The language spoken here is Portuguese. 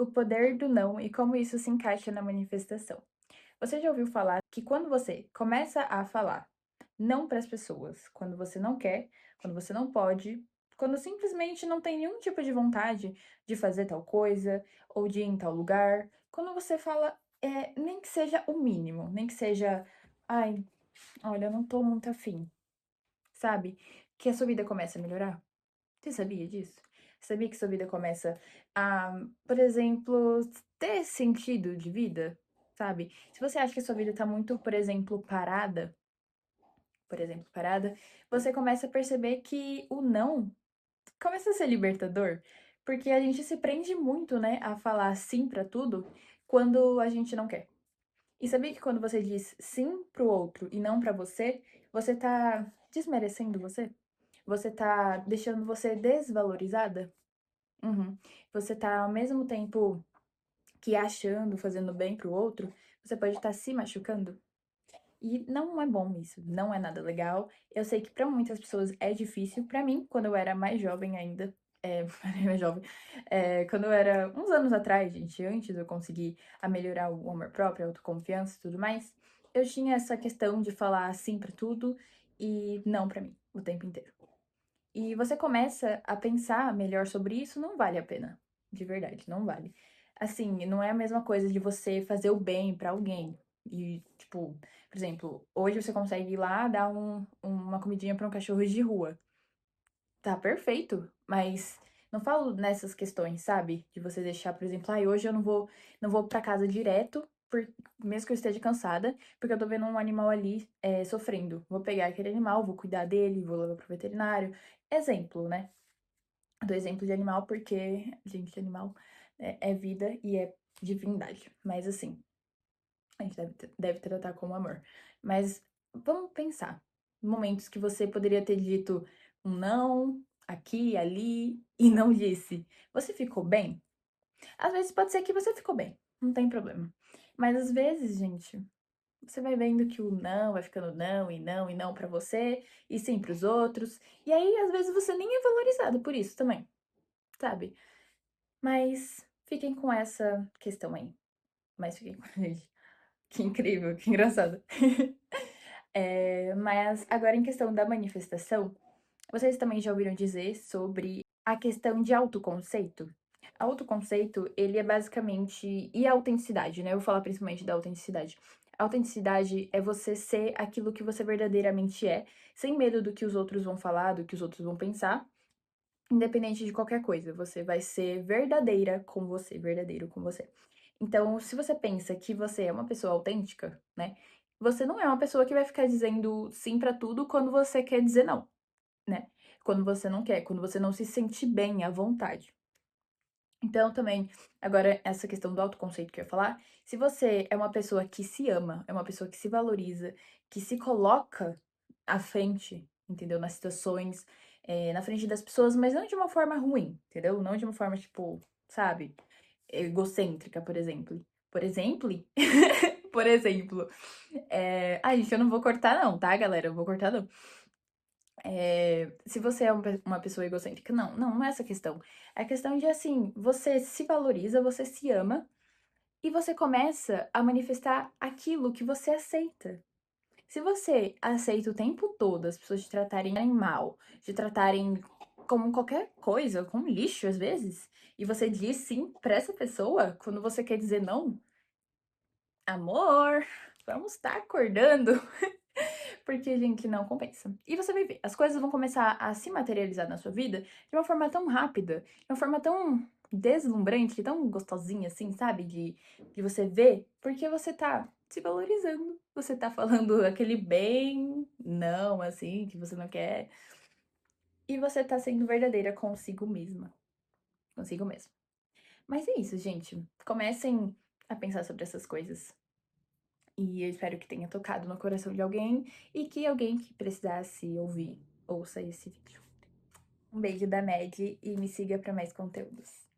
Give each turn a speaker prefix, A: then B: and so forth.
A: o poder do não e como isso se encaixa na manifestação. Você já ouviu falar que quando você começa a falar não para as pessoas, quando você não quer, quando você não pode, quando simplesmente não tem nenhum tipo de vontade de fazer tal coisa ou de ir em tal lugar, quando você fala, nem que seja o mínimo, nem que seja, ai, olha, eu não tô muito afim, sabe? Que a sua vida começa a melhorar. Você sabia disso? Sabia que sua vida começa a, por exemplo, ter sentido de vida, sabe? Se você acha que a sua vida tá muito, por exemplo, parada, você começa a perceber que o não começa a ser libertador, porque a gente se prende muito, né, a falar sim pra tudo quando a gente não quer. E sabia que quando você diz sim pro outro e não pra você, você tá desmerecendo você? Você tá deixando você desvalorizada? Uhum. Você tá ao mesmo tempo que achando, fazendo bem pro outro, você pode estar se machucando. E não é bom isso, não é nada legal. Eu sei que pra muitas pessoas é difícil. Pra mim, quando eu era mais jovem ainda, mais jovem, quando eu era uns anos atrás, gente, antes de eu conseguir a melhorar o amor próprio, a autoconfiança e tudo mais, eu tinha essa questão de falar sim pra tudo e não pra mim o tempo inteiro. E você começa a pensar melhor sobre isso, não vale a pena. De verdade, não vale. Assim, não é a mesma coisa de você fazer o bem pra alguém. E, tipo, por exemplo, hoje você consegue ir lá dar uma comidinha pra um cachorro de rua. Tá perfeito, mas não falo nessas questões, sabe? De você deixar, por exemplo, ai, hoje eu não vou para casa direto, mesmo que eu esteja cansada, porque eu tô vendo um animal ali sofrendo. Vou pegar aquele animal, vou cuidar dele, vou levar pro veterinário. Exemplo, né? Do exemplo de animal, porque, gente, animal é vida e é divindade. Mas assim, a gente deve tratar como amor. Mas vamos pensar. Momentos que você poderia ter dito um não, aqui, ali, e não disse. Você ficou bem? Às vezes pode ser que você ficou bem, não tem problema. Mas às vezes, gente, você vai vendo que o não vai ficando não e não pra você, e sim pros outros. E aí, às vezes, você nem é valorizado por isso também, sabe? Mas fiquem com essa questão aí. Mas fiquem com a gente. Que incrível, que engraçado. Mas agora em questão da manifestação, vocês também já ouviram dizer sobre a questão de autoconceito? Autoconceito, ele é basicamente. E a autenticidade, né? Eu vou falar principalmente da autenticidade. A autenticidade é você ser aquilo que você verdadeiramente é, sem medo do que os outros vão falar, do que os outros vão pensar, independente de qualquer coisa. Você vai ser verdadeira com você, verdadeiro com você. Então, se você pensa que você é uma pessoa autêntica, né? Você não é uma pessoa que vai ficar dizendo sim pra tudo quando você quer dizer não, né? Quando você não quer, quando você não se sente bem à vontade. Então, também, agora, essa questão do autoconceito que eu ia falar, se você é uma pessoa que se ama, é uma pessoa que se valoriza, que se coloca à frente, entendeu? Nas situações, na frente das pessoas, mas não de uma forma ruim, entendeu? Não de uma forma, tipo, sabe? Egocêntrica, por exemplo. Por exemplo, por exemplo, ai, gente, eu não vou cortar não, tá, galera? Eu vou cortar não. Se você é uma pessoa egocêntrica, não é essa a questão. É a questão de, assim, você se valoriza, você se ama, e você começa a manifestar aquilo que você aceita. Se você aceita o tempo todo as pessoas te tratarem mal, te tratarem como qualquer coisa, como lixo às vezes, e você diz sim pra essa pessoa quando você quer dizer não, amor, vamos estar acordando, porque, gente, não compensa. E você vai ver, as coisas vão começar a se materializar na sua vida de uma forma tão rápida, de uma forma tão deslumbrante, tão gostosinha, assim, sabe? De você ver, porque você tá se valorizando, você tá falando aquele bem, não, assim, que você não quer, e você tá sendo verdadeira consigo mesma, consigo mesmo. Mas é isso, gente. Comecem a pensar sobre essas coisas. E eu espero que tenha tocado no coração de alguém e que alguém que precisasse ouvir, ouça esse vídeo. Um beijo da Mad e me siga para mais conteúdos.